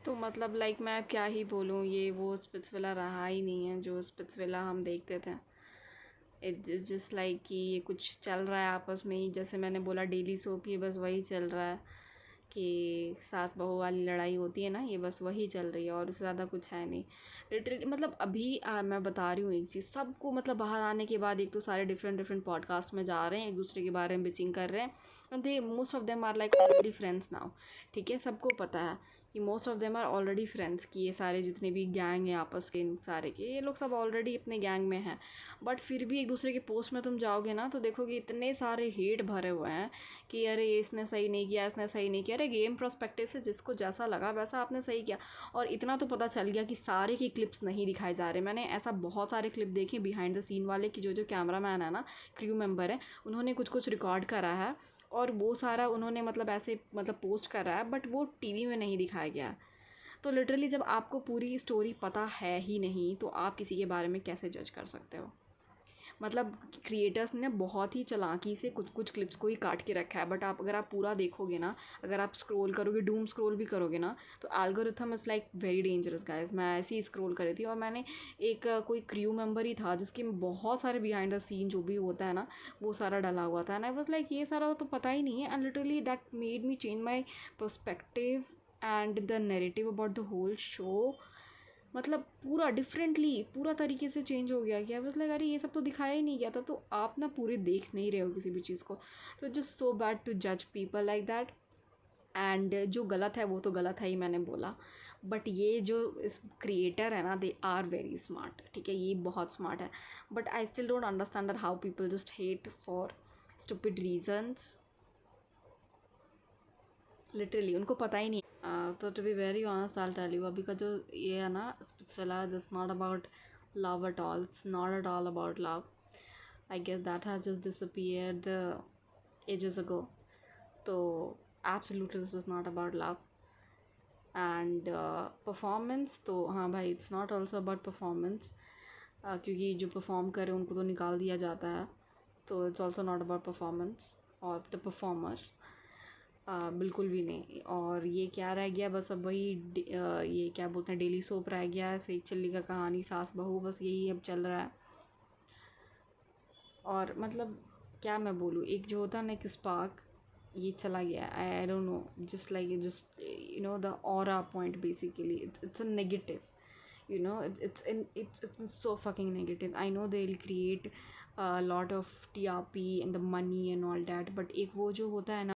तो मतलब लाइक मैं क्या ही बोलूँ, ये वो स्पिट्सविला रहा ही नहीं है जो स्पिट्सविला हम देखते थे। इट्स जस्ट लाइक कि ये कुछ चल रहा है आपस में ही, जैसे मैंने बोला डेली सोप, ये बस वही चल रहा है कि सास बहू वाली लड़ाई होती है ना, ये बस वही चल रही है और उससे ज़्यादा कुछ है नहीं। लिटरली मतलब अभी मैं बता रही हूँ एक चीज़ सबको, मतलब बाहर आने के बाद एक तो सारे डिफरेंट डिफरेंट पॉडकास्ट में जा रहे हैं, एक दूसरे के बारे में बिचिंग कर रहे हैं, and they most of them are like already friends now. ठीक है, सबको पता है कि most of them are already friends, कि ये सारे जितने भी गैंग हैं आपस के, इन सारे के ये लोग सब ऑलरेडी अपने गैंग में हैं। बट फिर भी एक दूसरे के पोस्ट में तुम जाओगे ना तो देखोगे इतने सारे हेट भरे हुए हैं कि अरे ये इसने सही नहीं किया, इसने सही नहीं किया। अरे गेम प्रोस्पेक्टिव से जिसको जैसा लगा वैसा आपने सही किया। और इतना तो पता चल गया कि सारे की क्लिप्स नहीं दिखाए जा रहे। मैंने ऐसा बहुत सारे क्लिप देखे बिहाइंड द सीन वाले, कि जो कैमरा मैन है ना, क्रू मेंबर है, उन्होंने कुछ कुछ रिकॉर्ड करा है और वो सारा उन्होंने मतलब ऐसे मतलब पोस्ट करा है, बट वो टीवी में नहीं दिखाया गया। तो लिटरली जब आपको पूरी स्टोरी पता है ही नहीं तो आप किसी के बारे में कैसे जज कर सकते हो? मतलब क्रिएटर्स ने बहुत ही चालाकी से कुछ कुछ क्लिप्स को ही काट के रखा है, बट आप अगर आप पूरा देखोगे ना, अगर आप स्क्रॉल करोगे, डूम स्क्रॉल भी करोगे ना, तो algorithm is like very dangerous guys. मैं ऐसे ही स्क्रॉल कर रही थी और मैंने एक कोई क्रू मेंबर ही था जिसके में बहुत सारे बिहाइंड द सीन जो भी होता है ना, वो सारा डला हुआ था, एंड आई वाज लाइक ये सारा तो पता ही नहीं है। And literally that made me change my perspective and the narrative about the whole show. मतलब पूरा डिफरेंटली, पूरा तरीके से चेंज हो गया। क्या मतलब अरे ये सब तो दिखाया ही नहीं गया था, तो आप ना पूरे देख नहीं रहे हो किसी भी चीज़ को। तो जस्ट सो बैड टू जज पीपल लाइक दैट। एंड जो गलत है वो तो गलत है ही, मैंने बोला। बट ये जो इस क्रिएटर है ना, दे आर वेरी स्मार्ट। ठीक है, ये बहुत स्मार्ट है। But I still don't understand that how people just hate for stupid reasons. Literally उनको पता ही नहीं। तो to be very honest I tell you, अभी का जो ये है ना Splitsvilla, this not about love at all, it's not at all about love. I guess that has just disappeared ages ago. तो absolutely this is not about love. And performance तो हाँ भाई, it's not also about performance, क्योंकि जो perform करे उनको तो निकाल दिया जाता है। तो it's also not about performance और द परफॉर्मर, बिल्कुल भी नहीं। और ये क्या रह गया, बस अब वही ये क्या बोलते हैं, डेली सोप रह गया है, सेक चिल्ली का कहानी, सास बहू, बस यही अब चल रहा है। और मतलब क्या मैं बोलूँ, एक जो होता है ना, एक स्पार्क, ये चला गया। I don't know, just like just you know the aura point basically, it's a negative, you know it's so fucking negative. I know they'll create a lot of TRP and the money and all that, but एक वो जो होता है ना